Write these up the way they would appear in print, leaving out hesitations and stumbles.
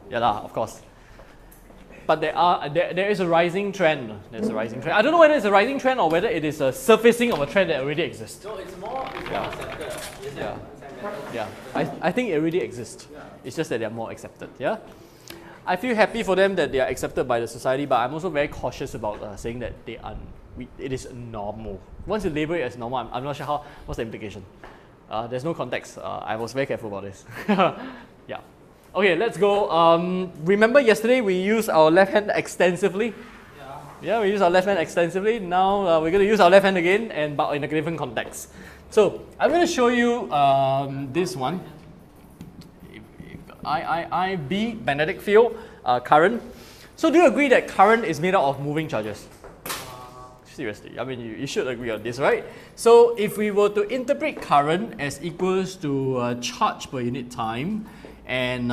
Yeah lah, of course. But there is a rising trend. There's a rising trend. I don't know whether it's a rising trend or whether it is a surfacing of a trend that already exists. So it's more accepted, isn't it? Yeah. I think it already exists. It's just that they're more accepted. Yeah. I feel happy for them that they are accepted by the society, but I'm also very cautious about saying that it is normal. Once you label it as normal, I'm not sure what's the implication. There's no context. I was very careful about this. Yeah. Okay, let's go. Remember yesterday we used our left hand extensively? Yeah, we used our left hand extensively. Now we're going to use our left hand again, but in a different context. So I'm going to show you this one. IIB, magnetic field, current. So do you agree that current is made up of moving charges? Seriously, I mean you should agree on this, right? So if we were to interpret current as equals to charge per unit time, and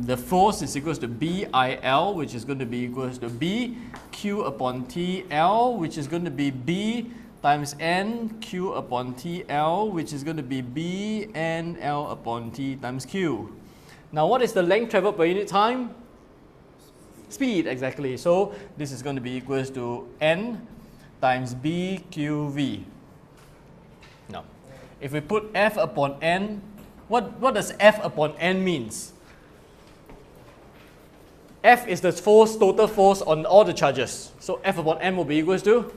the force is equals to BIL, which is going to be equals to B Q upon TL, which is going to be B times N Q upon TL, which is going to be B N L upon T times Q. Now what is the length traveled per unit time? Speed, exactly. So this is going to be equals to N times BQV. Now, if we put F upon N, what does F upon N means? F is the total force on all the charges. So F upon N will be equals to?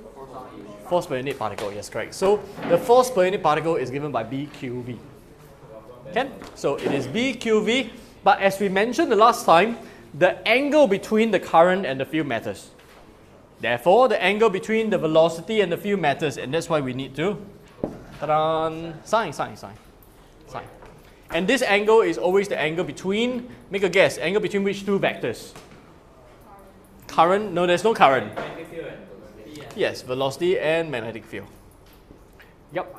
Force per unit particle, yes, correct. So the force per unit particle is given by BQV. Okay? So it is BQV, but as we mentioned the last time, the angle between the current and the field matters. Therefore, the angle between the velocity and the field matters, and that's why we need to sine. And this angle is always the angle between, make a guess, angle between which two vectors? Current? No, there's no current. Yes, velocity and magnetic field. Yep.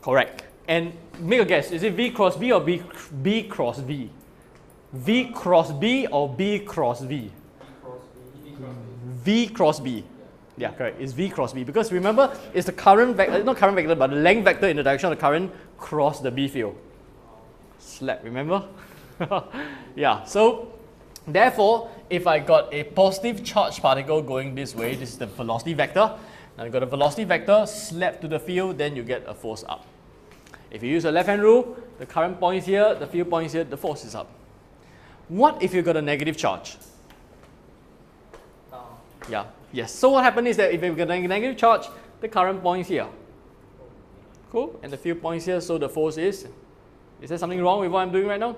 Correct. And make a guess, is it V cross B or B cross V? V cross B or B cross V? V cross B. Yeah, correct. It's V cross B because remember, it's the current vector, not current vector, but the length vector in the direction of the current cross the B field. Slap, remember? Yeah, so therefore, if I got a positive charged particle going this way, this is the velocity vector. Now you got a velocity vector slapped to the field, then you get a force up. If you use a left-hand rule, the current points here, the field points here, the force is up. What if you got a negative charge? Yeah, yes. So what happens is that if you've got a negative charge, the current points here. Cool? And the field points here, so the force is there something wrong with what I'm doing right now?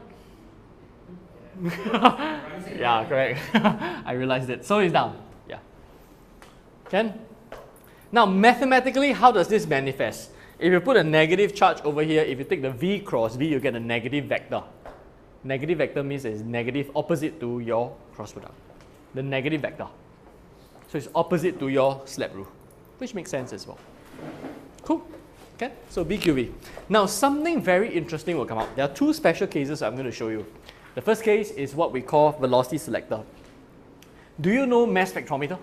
Yeah, correct. I realized it. So it's down. Yeah. Can? Now, mathematically, how does this manifest? If you put a negative charge over here, if you take the V cross V, you get a negative vector. Negative vector means it's negative opposite to your cross product. The negative vector. So it's opposite to your slap rule, which makes sense as well. Cool. Okay, so BQV. Now something very interesting will come out. There are two special cases I'm going to show you. The first case is what we call velocity selector. Do you know mass spectrometer?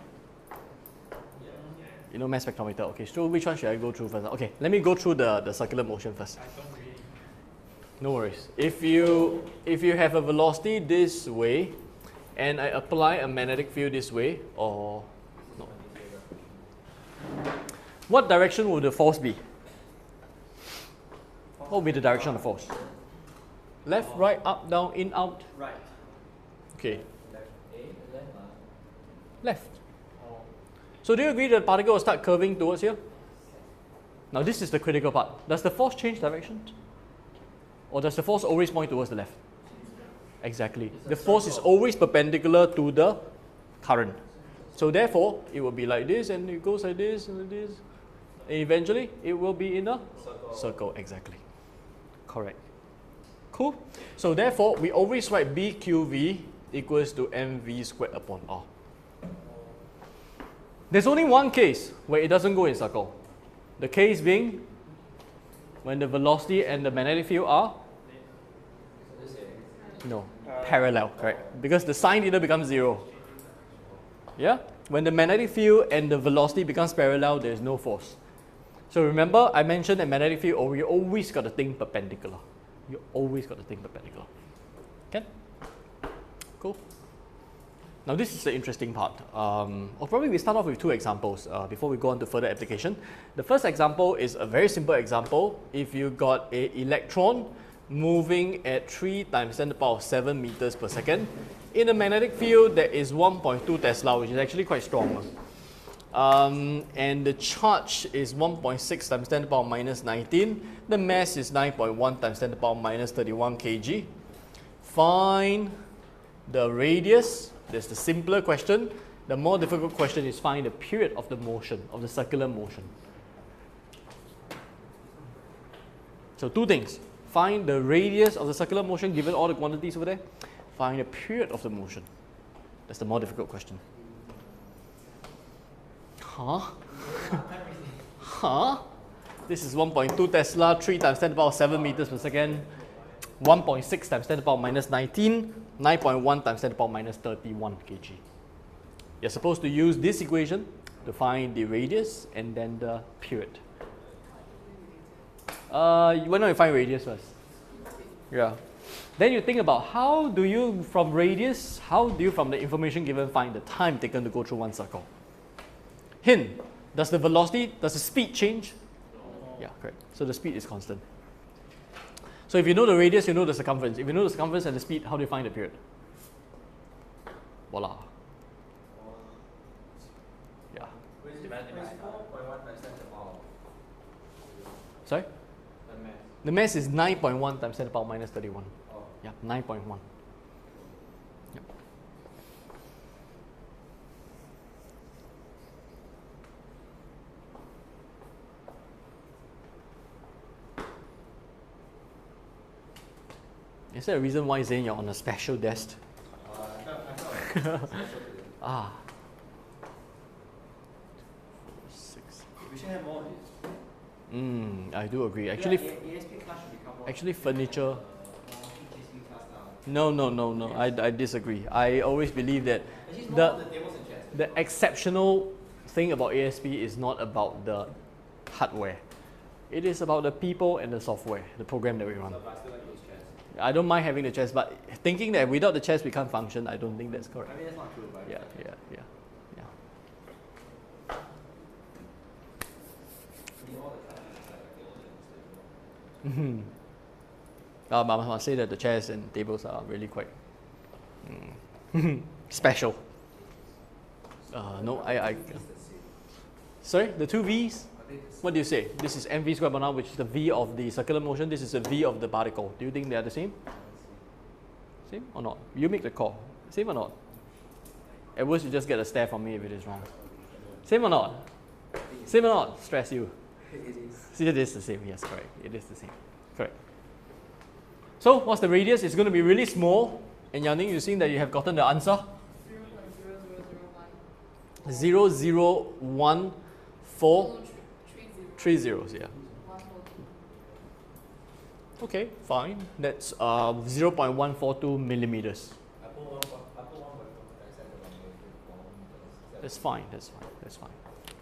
You know mass spectrometer. Okay, so which one should I go through first? Okay, let me go through the circular motion first. No worries. If you have a velocity this way, and I apply a magnetic field this way, or no, what direction will the force be? What will be the direction of the force? Left, right, up, down, in, out? Right. Okay. Left. Left. So do you agree that the particle will start curving towards here? Now this is the critical part. Does the force change direction? Or does the force always point towards the left? Exactly. The force is always perpendicular to the current. So therefore, it will be like this, and it goes like this, and like this. And eventually, it will be in a circle. Exactly. Correct. Cool. So therefore, we always write BQV equals to mv squared upon r. There's only one case where it doesn't go in circle. The case being when the velocity and the magnetic field are parallel, correct? Because the sign either becomes 0. Yeah? When the magnetic field and the velocity becomes parallel, there's no force. So remember, I mentioned that magnetic field, you always got to think perpendicular. You always got to think perpendicular. Okay? Cool. Now this is the interesting part. Or probably we start off with two examples before we go on to further application. The first example is a very simple example. If you got an electron moving at 3 times 10 to the power 7 meters per second in a magnetic field that is 1.2 Tesla, which is actually quite strong. And the charge is 1.6 times 10 to the power minus 19. The mass is 9.1 times 10 to the power minus 31 kg. Find the radius. That's the simpler question. The more difficult question is find the period of the motion, of the circular motion. So two things. Find the radius of the circular motion given all the quantities over there. Find the period of the motion. That's the more difficult question. Huh? Huh? This is 1.2 Tesla, 3 times 10 to the power 7 meters per second. 1.6 times 10 to the power minus 19, 9.1 times 10 to the power minus 31 kg. You're supposed to use this equation to find the radius and then the period. Why don't you find radius first? Yeah. Then you think about how do you from radius, how do you from the information given find the time taken to go through one circle? Hint, does the velocity, does the speed change? Yeah, correct. So the speed is constant. So if you know the radius, you know the circumference. If you know the circumference and the speed, how do you find the period? Voila. Yeah. Sorry? The mass is 9.1 times 10 to the power minus 31. Yeah, 9.1. Yep. Is there a reason why Zane you're on a special desk? Ah. 6. We should have more of this. I do agree. Actually, ASP class should become more actually furniture. HSP class No. now. I disagree. I always believe that Actually, it's more of the tables and chairs. the exceptional thing about ASP is not about the hardware. It is about the people and the software, the program that we run. But I still like those chairs. I don't mind having the chairs, but thinking that without the chairs we can't function, I don't think that's correct. I mean, that's not true, but Yeah. But I must say that the chairs and tables are really quite special. No, I sorry, the two V's? What do you say? This is mv squared by now, which is the v of the circular motion. This is the v of the particle. Do you think they are the same? Same or not? You make the call. Same or not? At worst, you just get a stare from me if it is wrong. Same or not? Same or not? Stress you. It is. See, it is the same. Yes, correct. It is the same. Correct. So, what's the radius? It's going to be really small. And Yaning, you've seen that you have gotten the answer? 0.0001. 3 zeros, yeah. Okay, fine. That's 0.142 millimeters. That's fine.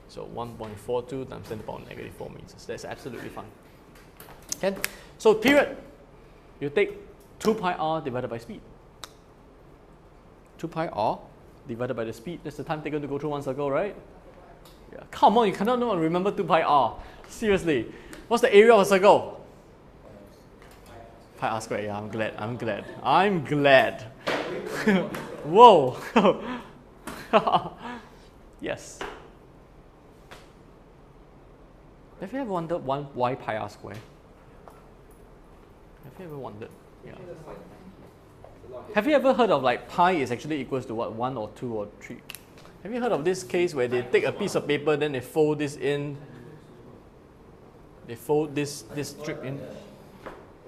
So 1.42 times 10 to the power negative 4 meters. That's absolutely fine. Okay. So period, you take 2 pi r divided by speed. 2 pi r divided by the speed. That's the time taken to go through one circle, right? Yeah. Come on, you cannot not remember 2 pi r. Seriously. What's the area of a circle? Pi r squared. Yeah, I'm glad. Whoa. Yes. Have you ever wondered why pi r squared? Have you ever wondered? Yeah. Have you ever heard of like pi is actually equals to what, 1 or 2 or 3? Have you heard of this case where they take a piece of paper, then they fold this in, they fold this strip in,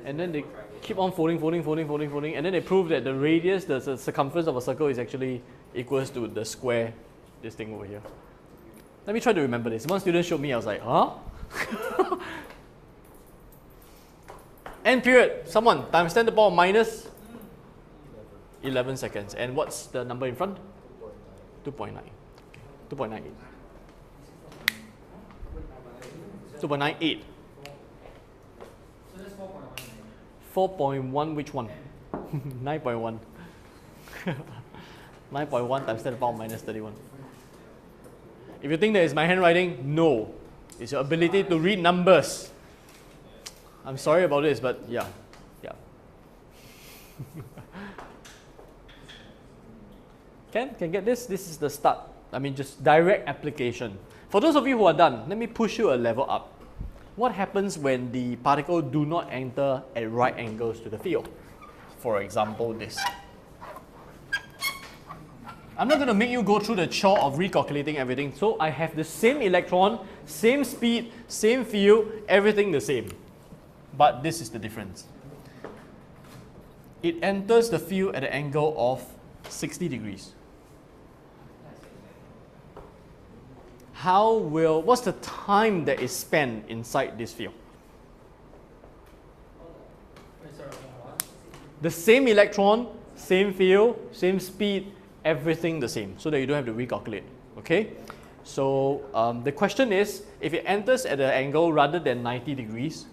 and then they keep on folding, and then they prove that the radius, the circumference of a circle is actually equals to the square, this thing over here. Let me try to remember this. One student showed me, I was like, huh? N period, someone, times 10 to the power minus 11 seconds. And what's the number in front? 2.9. Okay. 2.98. 2.98. So that's 4.1. 4.1, which one? 9.1. 9.1 times 10 to the power minus 31. If you think that it's my handwriting, no. It's your ability to read numbers. I'm sorry about this, but yeah. Can get this? This is the start. I mean, just direct application. For those of you who are done, let me push you a level up. What happens when the particle do not enter at right angles to the field? For example, this. I'm not going to make you go through the chore of recalculating everything. So I have the same electron, same speed, same field, everything the same. But this is the difference. It enters the field at an angle of 60 degrees. What's the time that is spent inside this field? The same electron, same field, same speed, everything the same, so that you don't have to recalculate. Okay? So the question is, if it enters at an angle rather than 90 degrees,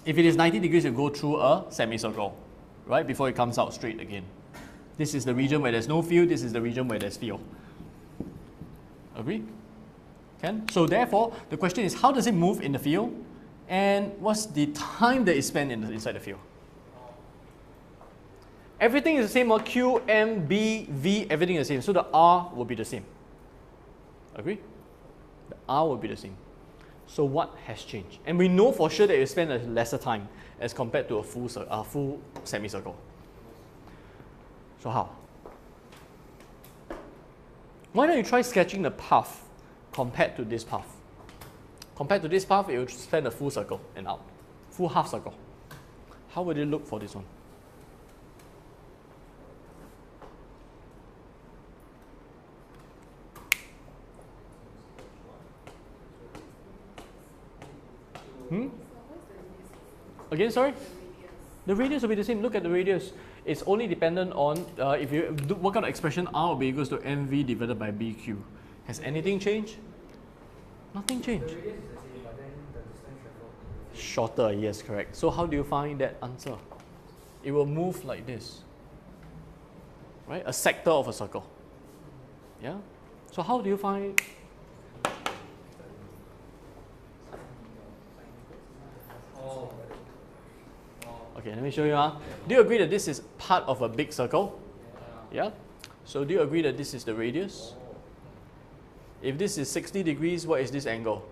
if it is 90 degrees, you go through a semicircle, right, before it comes out straight again. This is the region where there's no field, this is the region where there's field. Agree? Can? So therefore, the question is, how does it move in the field? And what's the time that is spent inside the field? Everything is the same, Q, M, B, V, everything is the same. So the R will be the same. Agree? The R will be the same. So what has changed? And we know for sure that you spend a lesser time as compared to a full semicircle. So how? Why don't you try sketching the path compared to this path? Compared to this path, it will spend a full circle and out. Full half circle. How would it look for this one? Again, sorry? The radius will be the same. Look at the radius. It's only dependent on, if you work out the expression, R will be equals to mv divided by bq. Has anything changed? Nothing changed. Shorter, yes, correct. So how do you find that answer? It will move like this. Right? A sector of a circle. Yeah? So how do you find... Okay, let me show you. Do you agree that this is part of a big circle? Yeah? So do you agree that this is the radius? If this is 60 degrees, what is this angle?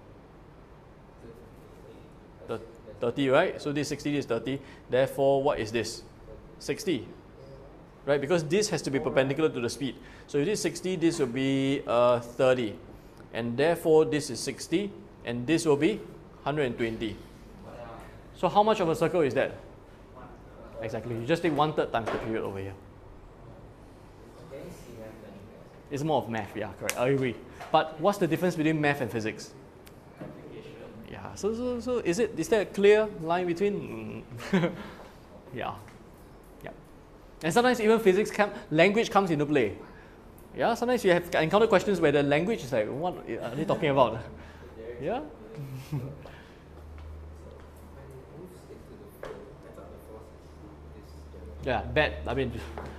30, right? So this 60 is 30. Therefore, what is this? 60. Right? Because this has to be perpendicular to the speed. So if this is 60, this will be 30. And therefore, this is 60. And this will be 120. So how much of a circle is that? Exactly. You just take 1/3 times the period over here. It's more of math, yeah, correct. I agree. But what's the difference between math and physics? Yeah. So is there a clear line between? Yeah. And sometimes even physics language comes into play. Yeah. Sometimes you have encountered questions where the language is like, what are they talking about? Yeah. Yeah, I mean,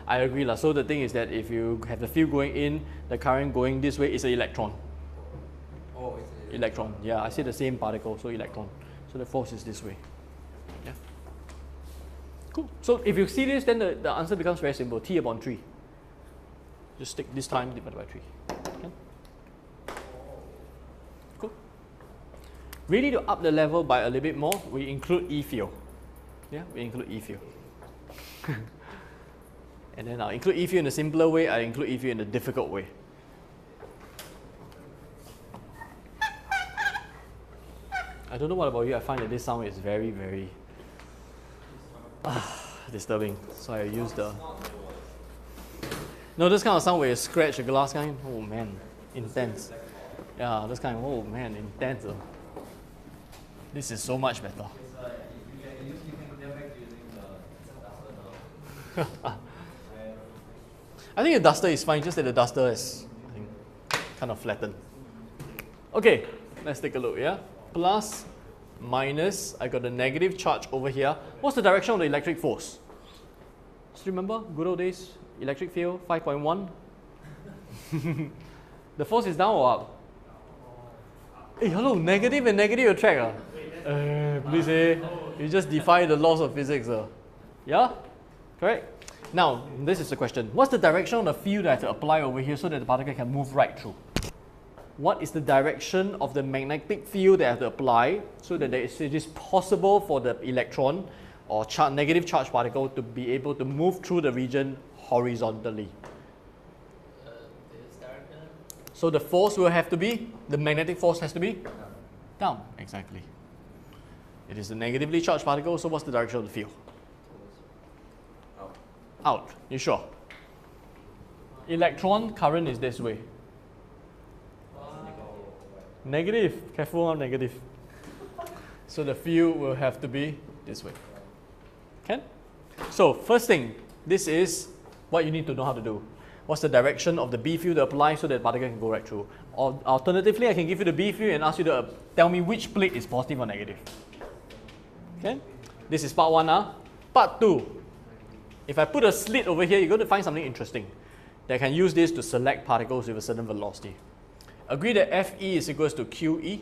I agree lah. So the thing is that if you have the field going in, the current going this way is an electron. Oh, it's an Electron. Yeah, I see the same particle, so electron. So the force is this way. Yeah. Cool. So if you see this, then the answer becomes very simple. T upon 3. Just take this time divided by 3. Okay. Cool. Really, to up the level by a little bit more, we include E field. Yeah, we include E field. And then I'll include E field in a simpler way, I include E field in a difficult way. I don't know what about you, I find that this sound is very, very disturbing. So I use the... No, this kind of sound where you scratch a glass kind, oh man, intense. Yeah, this kind, oh man, intense. This is so much better. I think a duster is fine, just that the duster is, I think, kind of flattened. Okay, let's take a look, yeah? Plus, minus, I got the negative charge over here. What's the direction of the electric force? Still remember? Good old days? Electric field 5.1. The force is down or up? Hey, hello, negative and negative attract. Please, you just defy the laws of physics. Yeah? Correct? Now, this is the question. What's the direction of the field that I have to apply over here so that the particle can move right through? What is the direction of the magnetic field that I have to apply so that it is possible for the electron or negative charge particle to be able to move through the region horizontally? This direction. So the force will have to be, the magnetic force has to be down. Exactly. It is a negatively charged particle, so what's the direction of the field? Out. Out. You sure? Electron current is this way. Negative. Careful on negative. So the field will have to be this way. Okay? So first thing, this is what you need to know how to do. What's the direction of the B field to apply so that the particle can go right through? Or alternatively, I can give you the B field and ask you to tell me which plate is positive or negative. Okay? This is part 1. Part 2. If I put a slit over here, you're going to find something interesting. That can use this to select particles with a certain velocity. Agree that FE is equals to QE.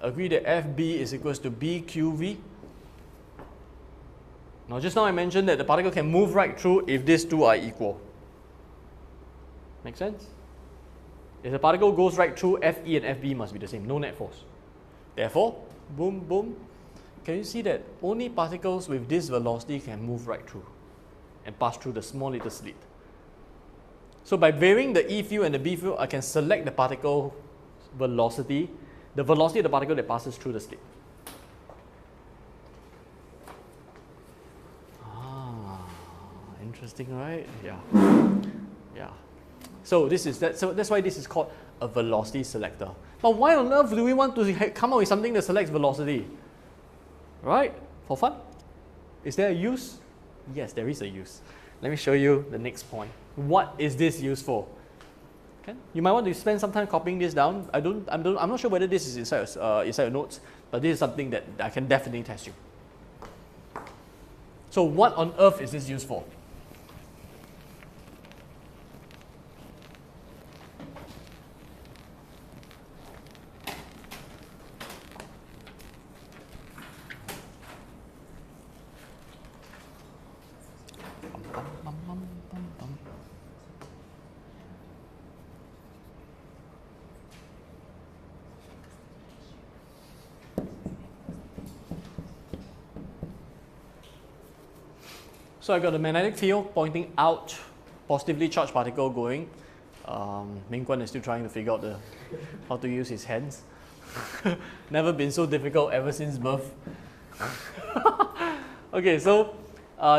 Agree that FB is equals to BQV. Now just now I mentioned that the particle can move right through if these two are equal. Make sense? If the particle goes right through, FE and FB must be the same, no net force. Therefore, boom, boom. Can you see that only particles with this velocity can move right through and pass through the small little slit? So by varying the E field and the B field, I can select the particle velocity, the velocity of the particle that passes through the slit. Interesting, right? Yeah. Yeah. So this is that. So that's why this is called a velocity selector. But why on earth do we want to come up with something that selects velocity? Right? For fun? Is there a use? Yes, there is a use. Let me show you the next point. What is this used for? Okay. You might want to spend some time copying this down. I'm not sure whether this is inside your notes, but this is something that I can definitely test you. So what on earth is this used for? So I got a magnetic field pointing out, positively charged particle going. Ming Guan is still trying to figure out how to use his hands. Never been so difficult ever since birth. Okay, so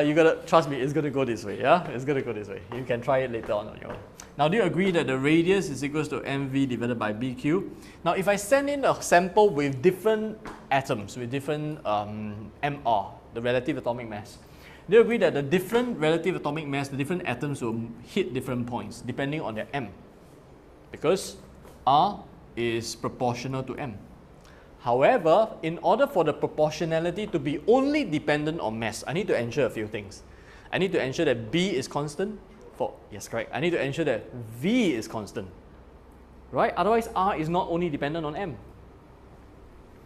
you gotta trust me, it's gonna go this way, yeah? It's gonna go this way. You can try it later on your own. Now, do you agree that the radius is equals to mv divided by bq? Now, if I send in a sample with different atoms, with different mr, the relative atomic mass, do you agree that the different relative atomic mass, the different atoms will hit different points depending on their m? Because r is proportional to m. However, in order for the proportionality to be only dependent on mass, I need to ensure a few things. I need to ensure that B is constant. Yes, correct. I need to ensure that V is constant. Right? Otherwise, R is not only dependent on M.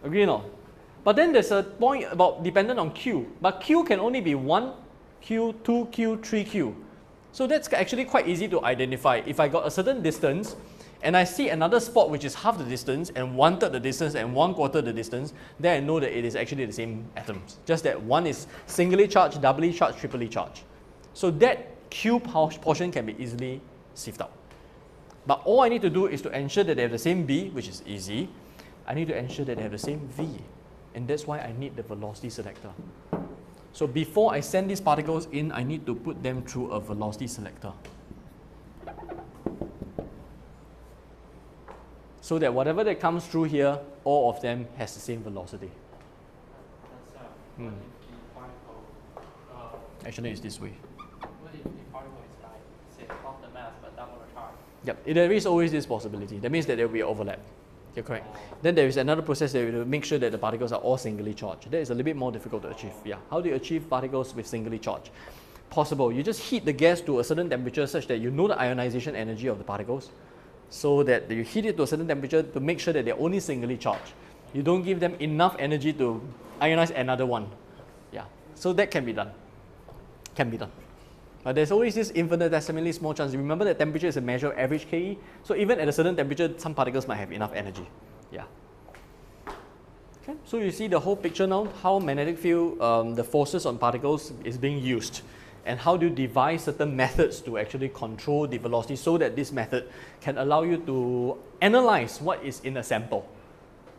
Agree or not? But then there's a point about dependent on Q. But Q can only be 1, Q, 2Q, 3Q. So that's actually quite easy to identify. If I got a certain distance, and I see another spot which is half the distance and 1/3 the distance and 1/4 the distance, then I know that it is actually the same atoms. Just that one is singly charged, doubly charged, triply charged. So that Q portion can be easily sieved out. But all I need to do is to ensure that they have the same B, which is easy. I need to ensure that they have the same V. And that's why I need the velocity selector. So before I send these particles in, I need to put them through a velocity selector. So that whatever that comes through here, all of them has the same velocity. What if the particle, Actually, it's this way. what if the particle is like, say, half the mass but double the charge? Yep, there is always this possibility. That means that there will be overlap. You're correct. Then there is another process that will make sure that the particles are all singly charged. That is a little bit more difficult to achieve. Yeah. How do you achieve particles with singly charged? possible. You just heat the gas to a certain temperature such that you know the ionization energy of the particles, so that you heat it to a certain temperature to make sure that they're only singly charged. You don't give them enough energy to ionize another one. Yeah, so that can be done. Can be done. But there's always this infinitesimally small chance. Remember that temperature is a measure of average Ke, so even at a certain temperature, some particles might have enough energy. Yeah. Okay, so you see the whole picture now, how magnetic field, the forces on particles is being used, and how do you devise certain methods to actually control the velocity so that this method can allow you to analyze what is in a sample.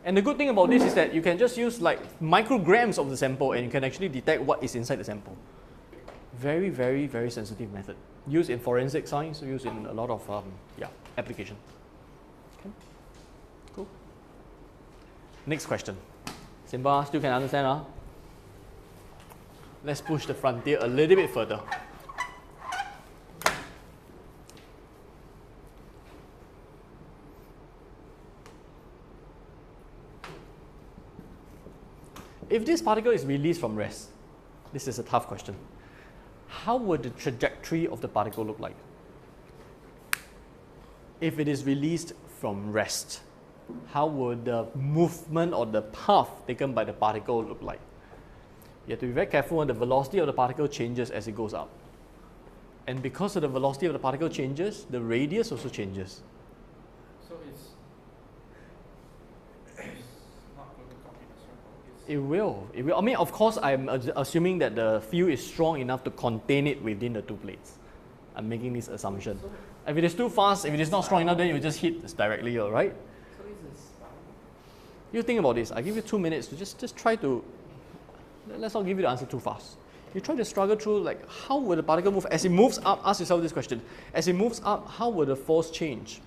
And the good thing about this is that you can just use like micrograms of the sample and you can actually detect what is inside the sample. Very, very, very sensitive method. Used in forensic science, used in a lot of application. Okay. Cool. Next question. Simba, still can understand, huh? Let's push the frontier a little bit further. If this particle is released from rest, this is a tough question. How would the trajectory of the particle look like? If it is released from rest, how would the movement or the path taken by the particle look like? You have to be very careful when the velocity of the particle changes as it goes up. And because of the velocity of the particle changes, the radius also changes. So it's not going to come in a circle. It will. It will. I mean, of course, I'm assuming that the field is strong enough to contain it within the two plates. I'm making this assumption. So if it is too fast, if it is not strong enough, then you just hit this directly, all right? So it's a spiral. You think about this. I give you 2 minutes to just try to. Let's not give you the answer too fast. You try to struggle through, like, how will the particle move? As it moves up, ask yourself this question. As it moves up, how will the force change?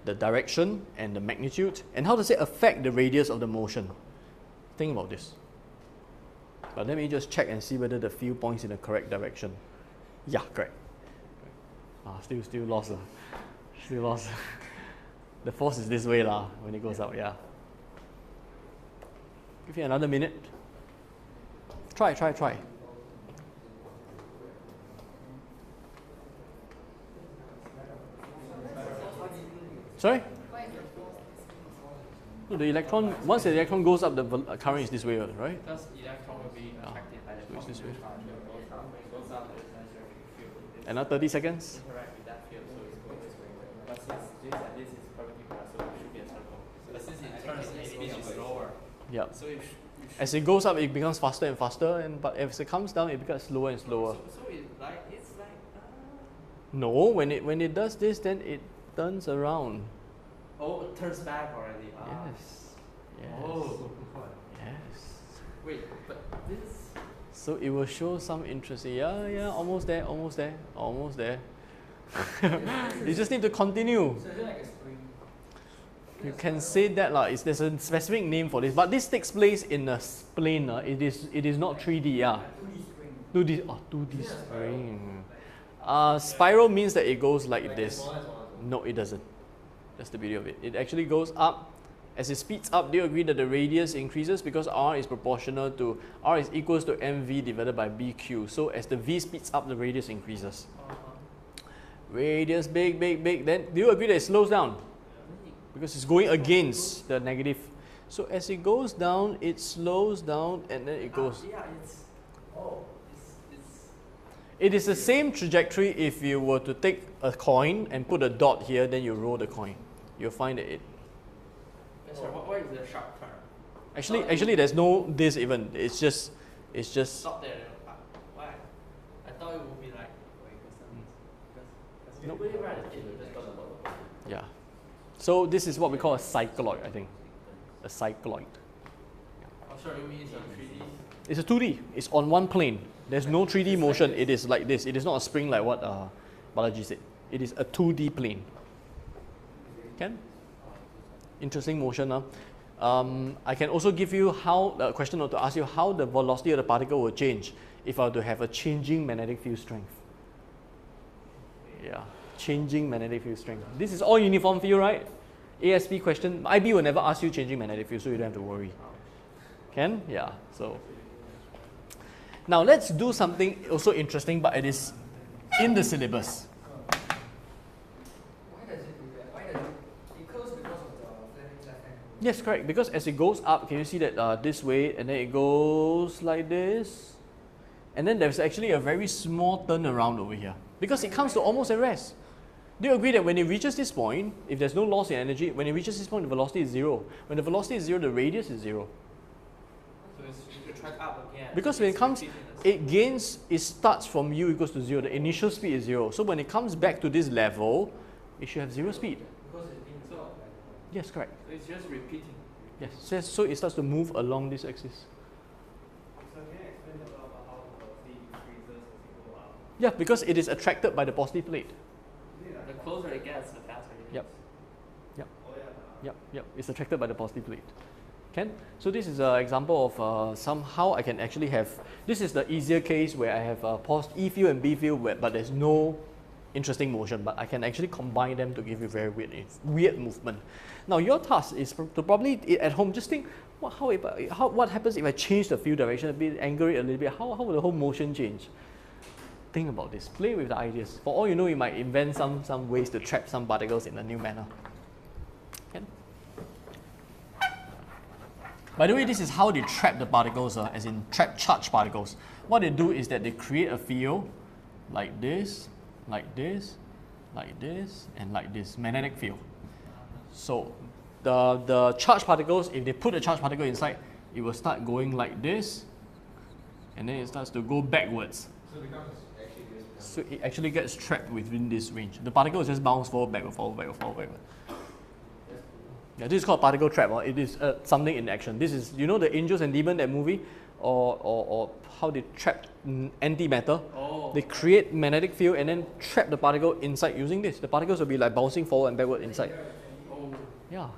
The direction and the magnitude, and how does it affect the radius of the motion? Think about this. But let me just check and see whether the field points in the correct direction. Yeah, correct. Still lost. Still lost. The force is this way when it goes up, yeah. Give you another minute. Try. Sorry? No, the electron, once the electron goes up, the current is this way, right? Because electron will be attracted by the So it's this way. charge. Goes up, there's an electric field. Another 30 seconds. Interact with that field, so it's going this way. But since this and this is perpendicular, so it should be a circle. But since it turns, maybe it's slower. Yeah. So you As it goes up, it becomes faster and faster, but as it comes down, it becomes slower and slower. So it's like No, when it does this, then it turns around. oh, it turns back already. Yes. Oh. Yes. Wait, but this. So it will show some interest. Yeah, almost there. You just need to continue. So is it like a spring? You can say that there's a specific name for this, but this takes place in a plane. It is not 3D. Yeah. 2D. 2D spring. Spiral means that it goes like this. No, it doesn't. That's the beauty of it. It actually goes up. As it speeds up, do you agree that the radius increases because R is proportional to R is equals to mv divided by bq. So as the v speeds up, the radius increases. Radius big. Then do you agree that it slows down? Because it's going against the negative. So as it goes down, it slows down and then it goes. It is the same trajectory if you were to take a coin and put a dot here, then you roll the coin. You'll find that it. Yes, sir. What is the sharp turn? Actually, there's no this even. It's just. Stop there. Why? I thought it would be like. Nope. Really right. Yeah. So this is what we call a cycloid, I think. A cycloid. Oh, sorry, you mean it's a 3D? It's a 2D. It's on one plane. There's no 3D motion. It is like this. It is not a spring like what Balaji said. It is a 2D plane. Can? Interesting motion. I can also give you a question to ask you how the velocity of the particle will change if I were to have a changing magnetic field strength. Yeah, changing magnetic field strength. This is all uniform field, right? ASP question. IB will never ask you changing magnetic field, so you don't have to worry. Can? Yeah. So Now let's do something also interesting, but it is in the syllabus. Why does it do that? Why does it curls because of the Fleming's left hand? Yes, correct. Because as it goes up, can you see that this way, and then it goes like this, and then there's actually a very small turnaround over here because it comes to almost a rest. Do you agree that when it reaches this point, if there's no loss in energy, when it reaches this point, the velocity is 0. When the velocity is 0, the radius is 0. So it's, you track up again. Because when it comes, it gains, it starts from u equals to 0. The initial speed is 0. So when it comes back to this level, it should have 0 speed. Because it's being so. Yes, correct. So it's just repeating. Yes, so it starts to move along this axis. So can you explain a lot about how the velocity increases as you go up? Yeah, because it is attracted by the positive plate. The closer it gets, the faster it Yep. gets. Yep. Oh yeah. Yep. It's attracted by the positive plate. Can? So this is an example of somehow I can actually have, this is the easier case where I have E field and B field, but there's no interesting motion, but I can actually combine them to give you very weird movement. Now your task is to probably at home just think, what happens if I change the field direction a bit, angle it a little bit, how will the whole motion change? Think about this, play with the ideas. For all you know, you might invent some ways to trap some particles in a new manner. Can? By the way, this is how they trap the particles, as in trap charged particles. What they do is that they create a field like this, like this, like this, and like this, magnetic field. So the charged particles, if they put a charged particle inside, it will start going like this, and then it starts to go backwards. So it actually gets trapped within this range. The particles just bounce forward, backward, forward, backward, forward, backward. Yeah, this is called particle trap. It is something in action. This is, you know, the Angels and Demons, that movie, or how they trap antimatter. Oh. They create magnetic field and then trap the particle inside using this. The particles will be like bouncing forward and backward inside. Oh. Yeah,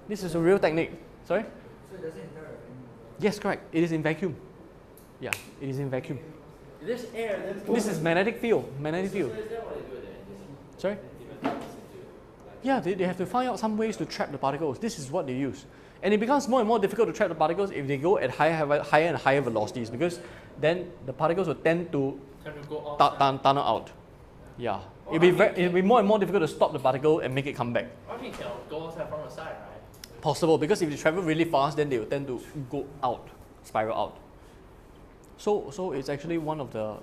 this is a real technique. Sorry? So it doesn't interact with any. Yes, correct. It is in vacuum. Yeah, it is in vacuum. This air, then This is magnetic field. Magnetic field. So is that what they do with the engine? Sorry? Yeah, they have to find out some ways to trap the particles. This is what they use. And it becomes more and more difficult to trap the particles if they go at higher and higher velocities, because then the particles will tend to Can you go outside? tunnel out. Yeah. It'll be more and more difficult to stop the particle and make it come back. I think can go outside from the side, right? Possible, because if they travel really fast, then they will tend to go out, spiral out. So it's actually one of the,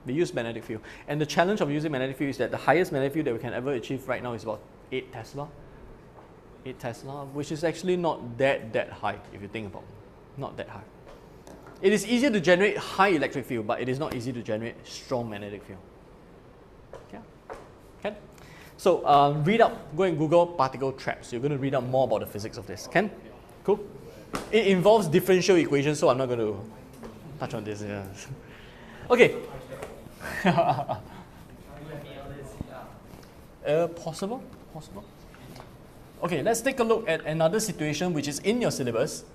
they use magnetic field. And the challenge of using magnetic field is that the highest magnetic field that we can ever achieve right now is about 8 Tesla. 8 Tesla, which is actually not that high if you think about it. Not that high. It is easier to generate high electric field, but it is not easy to generate strong magnetic field. Yeah. Okay. So read up, go and Google particle traps. You're going to read up more about the physics of this. Can? Cool. It involves differential equations, so I'm not going to touch on this. Yeah. Okay. Possible. Okay, let's take a look at another situation which is in your syllabus.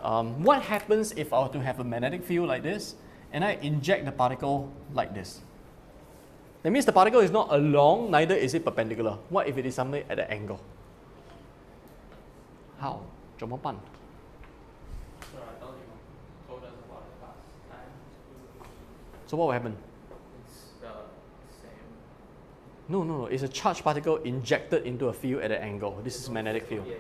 What happens if I were to have a magnetic field like this and I inject the particle like this? That means the particle is not along, neither is it perpendicular. What if it is somewhere at an angle? How? 怎么办? So I thought you told us about it last time. So what will happen? It's the same. No. It's a charged particle injected into a field at an angle. This is magnetic field. Yeah.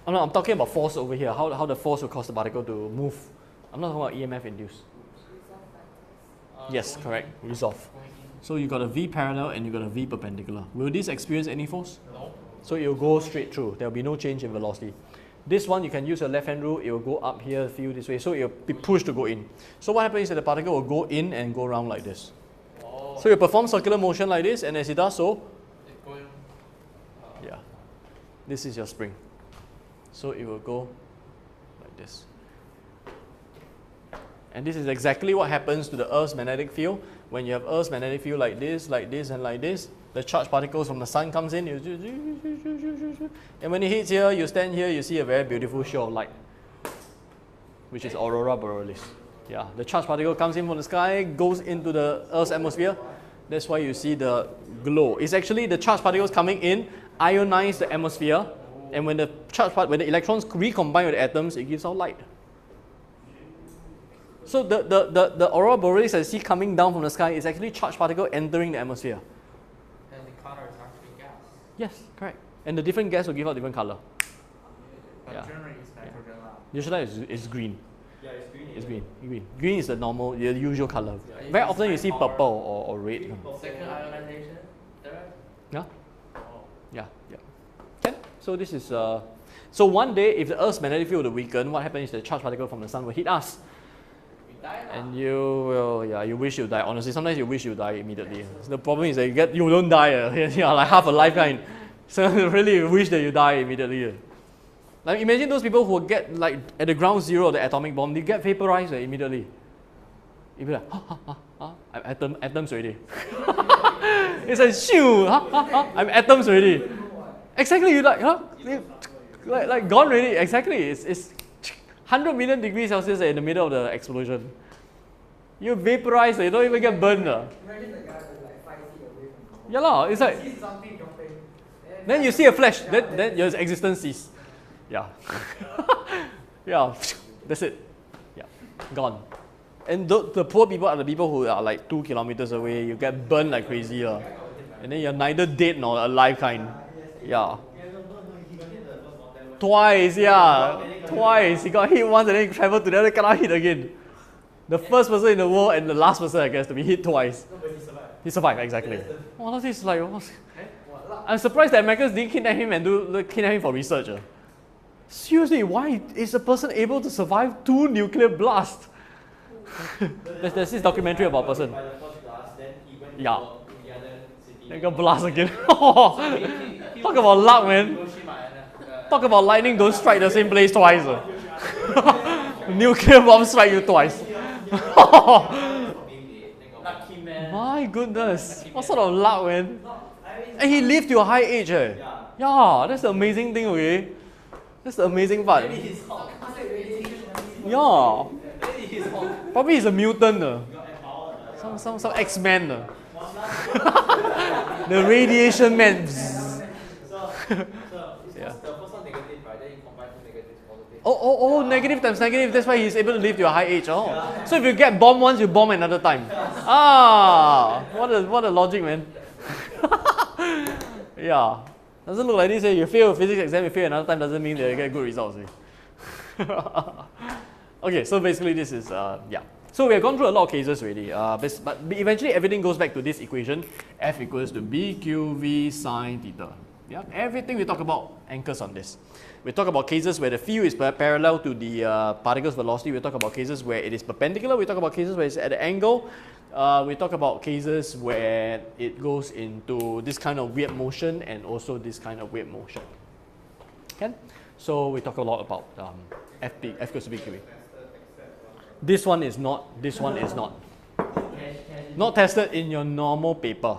Oh, no, I'm talking about force over here. How the force will cause the particle to move. I'm not talking about EMF induced. Yes, correct. Resolve. So you got a V parallel and you got a V perpendicular. Will this experience any force? No. So it will go straight through. There will be no change in velocity. This one, you can use your left hand rule. It will go up here, feel this way. So it will be pushed to go in. So what happens is that the particle will go in and go around like this. Oh. So you perform circular motion like this, and as it does so, It's going. yeah, this is your spring. So it will go like this. And this is exactly what happens to the Earth's magnetic field. When you have Earth's magnetic field like this, and like this, the charged particles from the sun comes in, and when it hits here, you stand here, you see a very beautiful show of light, which is aurora borealis. Yeah, the charged particle comes in from the sky, goes into the Earth's atmosphere. That's why you see the glow. It's actually the charged particles coming in, ionize the atmosphere, and when the electrons recombine with the atoms, it gives out light. So the aurora borealis I see coming down from the sky is actually charged particle entering the atmosphere. And the color is actually gas. Yes, correct. And the different gas will give out different color. But Yeah. generally it's nitrogen lah. Usually it's green. Yeah, it's green. It's green. Green. Green is the normal, the usual color. Yeah, Very it's often you high see power. purple or red. Second ionization, correct? Yeah. Oh. Yeah. Okay. So this is so one day if the Earth's magnetic field will weaken, what happens is the charged particle from the sun will hit us. We die lah. And you will, you wish you die. Honestly, sometimes you wish you die immediately. So the problem is that you don't die. Yeah, like half a lifetime. So really you wish that you die immediately. Like imagine those people who get like at the ground zero of the atomic bomb, they get vaporized immediately. You'll be like, I'm atoms already. It's like, shoo, I'm atoms already. Exactly, you like, like gone already. Exactly, it's 100 million degrees Celsius in the middle of the explosion. You vaporize, you don't even get burned. Imagine the guy who's like 5 feet away from you. Yeah, lah, it's like, He sees something jumping. then you see a flash, then your existence ceases. Yeah. Yeah, that's it. Yeah, gone. And the poor people are the people who are like 2 kilometers away. You get burned like crazy. And then you're neither dead nor alive kind. Yeah. Twice, yeah. Twice. He got hit once and then he traveled to the other, cannot hit again. The first person in the world and the last person, I guess, to be hit twice. He survived, exactly. Well, this is like, I'm surprised that Americans didn't kidnap him and kidnap him for research. Seriously, why is a person able to survive 2 nuclear blasts? There's this documentary about a person. Yeah. Then got blast again. Talk about luck, man. Talk about lightning don't strike the same place twice. Nuclear bomb strike you twice. Lucky man. My goodness. What sort of luck, man? And he lived to a high age. Yeah, that's the amazing thing, okay? That's the amazing part. Yeah. Probably he's a mutant. Some X-Men. The radiation man. Yeah. Oh, negative times negative. That's why he's able to live to a high age. Oh. So if you get bombed once, you bomb another time. Ah, what a logic, man. Yeah. Doesn't look like this. You fail a physics exam, you fail another time, doesn't mean that you get good results. Okay, so basically this is, yeah. So we have gone through a lot of cases already, but eventually everything goes back to this equation, F equals to BQV sine theta. Yeah, everything we talk about anchors on this. We talk about cases where the field is parallel to the particle's velocity. We talk about cases where it is perpendicular. We talk about cases where it's at an angle. We talk about cases where it goes into this kind of weird motion and also this kind of weird motion. Okay? So we talk a lot about F equals to BQV. This one is not. This one is not. Not tested in your normal paper,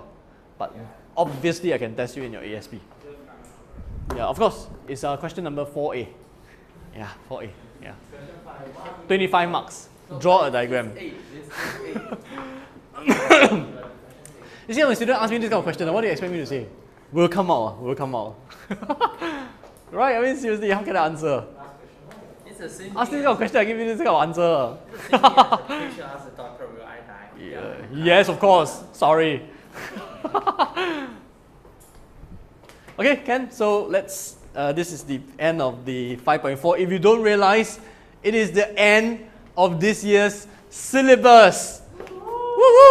but obviously I can test you in your ASP. Yeah, of course. It's question number 4A. Yeah, 4A. Yeah. 25 marks. Draw a diagram. You see, when a student asks me this kind of question, what do you expect me to say? Will come out. Will come out. Right? I mean, seriously, how can I answer? It's the same Ask this kind of question, I give you this kind of answer. It's the same thing as the patient asks the doctor, will I die? Yeah. Yes, of course. Sorry. Okay, Ken. So let's. This is the end of the 5.4. If you don't realize, it is the end of this year's syllabus. Woo-hoo!